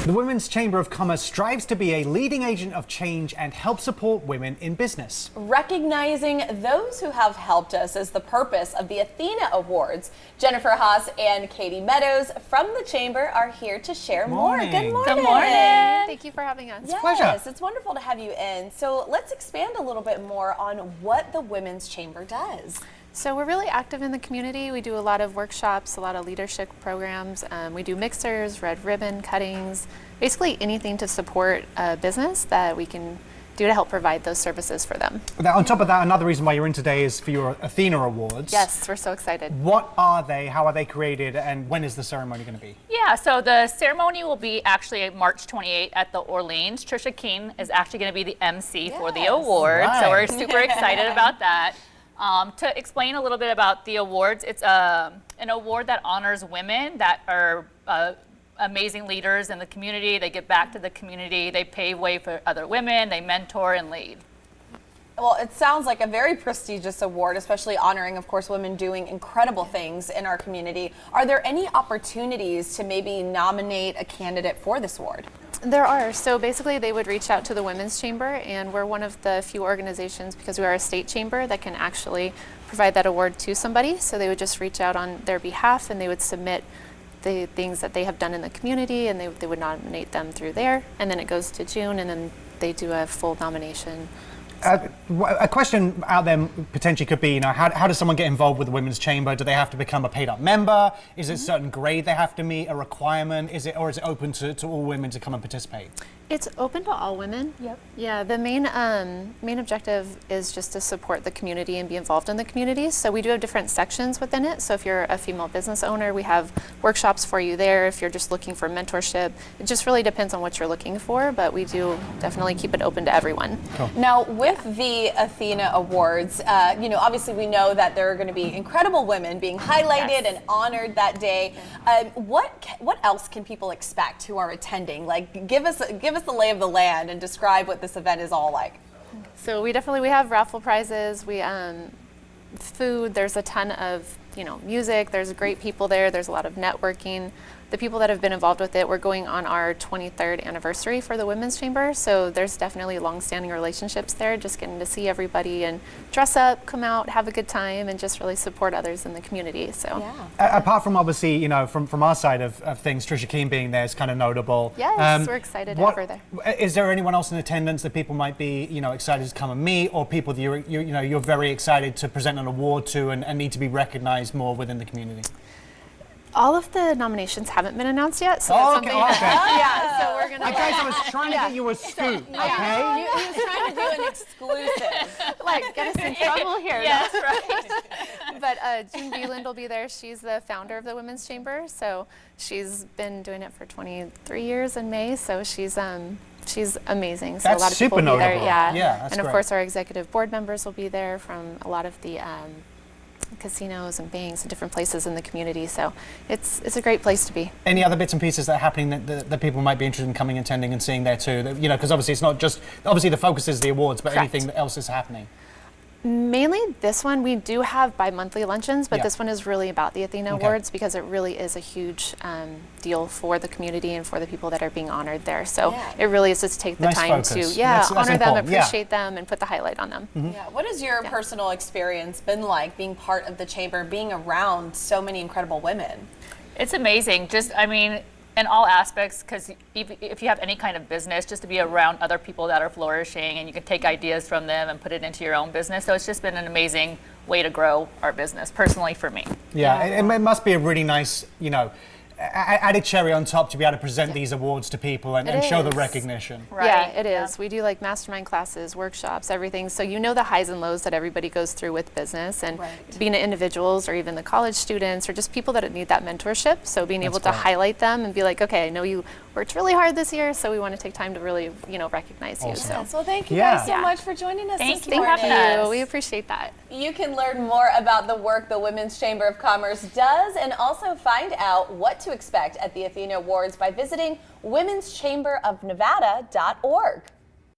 The Women's Chamber of Commerce strives to be a leading agent of change and help support women in business. Recognizing those who have helped us is the purpose of the Athena Awards. Jennifer Haas and Katie Meadows from the Chamber are here to share more. Good morning. Good morning. Thank you for having us. It's a pleasure. Yes, it's wonderful to have you in. So let's expand a little bit more on what the Women's Chamber does. So we're really active in the community. We do a lot of workshops, a lot of leadership programs. We do mixers, red ribbon cuttings, basically anything to support a business that we can do to help provide those services for them. Now, on top of that, another reason why you're in today is for your Athena Awards. Yes, we're so excited. What are they? How are they created? And when is the ceremony going to be? Yeah, so the ceremony will be actually March 28th at the Orleans. Trisha King is actually going to be the MC for the award. Right. So we're super excited about that. To explain a little bit about the awards, it's an award that honors women that are amazing leaders in the community. They give back to the community. They pave way for other women. They mentor and lead. Well, it sounds like a very prestigious award, especially honoring, of course, women doing incredible things in our community. Are there any opportunities to maybe nominate a candidate for this award? There are. So basically they would reach out to the Women's Chamber, and we're one of the few organizations, because we are a state chamber, that can actually provide that award to somebody. So they would just reach out on their behalf and they would submit the things that they have done in the community, and they would nominate them through there. And then it goes to June, and then they do a full nomination. A question out there potentially could be, how does someone get involved with the Women's Chamber? Do they have to become a paid-up member? Is it a certain grade they have to meet, a requirement? Is it open to all women to come and participate? It's open to all women. Yep. Yeah, the main objective is just to support the community and be involved in the community. So we do have different sections within it. So if you're a female business owner, we have workshops for you there. If you're just looking for mentorship, it just really depends on what you're looking for, but we do definitely keep it open to everyone. Cool. Now, with the Athena Awards, obviously we know that there are going to be incredible women being highlighted and honored that day. What else can people expect who are attending? Like, give us the lay of the land and describe what this event is all like. So we have raffle prizes. We food. There's a ton of music. There's great people there. There's a lot of networking. The people that have been involved with it, we're going on our 23rd anniversary for the Women's Chamber, so there's definitely long-standing relationships there, just getting to see everybody and dress up, come out, have a good time, and just really support others in the community. So, yeah. Apart from obviously, from our side of things, Trisha King being there is kind of notable. Yes, we're excited to have her there. Is there anyone else in attendance that people might be, excited to come and meet, or people that you're very excited to present an award to and need to be recognized more within the community? All of the nominations haven't been announced yet, so Oh, that's okay, something. okay. Yeah, so we're gonna. Guys, I was trying to get you a scoop, okay? He was trying to do an exclusive. Get us in trouble here. Yes, right. But Jean Beeland will be there. She's the founder of the Women's Chamber, so she's been doing it for 23 years in May. So she's amazing. So That's a lot of super people will be there. notable. Yeah, Yeah, that's and of great. course our executive board members will be there from a lot of the casinos and banks and different places in the community. So it's a great place to be. Any other bits and pieces that are happening that people might be interested in coming, attending, and seeing there too? Because obviously it's not just the focus is the awards, but Correct. anything else is happening. Mainly this one, we do have bi-monthly luncheons, but Yeah. this one is really about the Athena Okay. Awards because it really is a huge deal for the community and for the people that are being honored there. So Yeah. it really is just take the Nice time focus. to That's honor them, important, yeah. appreciate them, and put the highlight on them. Yeah. What has your personal experience been like being part of the chamber, being around so many incredible women? It's amazing. In all aspects, because if you have any kind of business, just to be around other people that are flourishing and you can take ideas from them and put it into your own business. So it's just been an amazing way to grow our business, personally for me. Yeah, it must be a really nice, added cherry on top to be able to present these awards to people and show the is. recognition. Right. Yeah, it is. We do mastermind classes, workshops, everything. So the highs and lows that everybody goes through with business, and being individuals or even the college students or just people that need that mentorship. So being able to highlight them and be like, okay, I know you worked really hard this year, so we want to take time to really, recognize you. Awesome. So Yes, well, thank you guys so much for joining us Thank this you. morning. thank you. We appreciate that. You can learn more about the work the Women's Chamber of Commerce does and also find out what to expect at the Athena Awards by visiting womenschamberofnevada.org.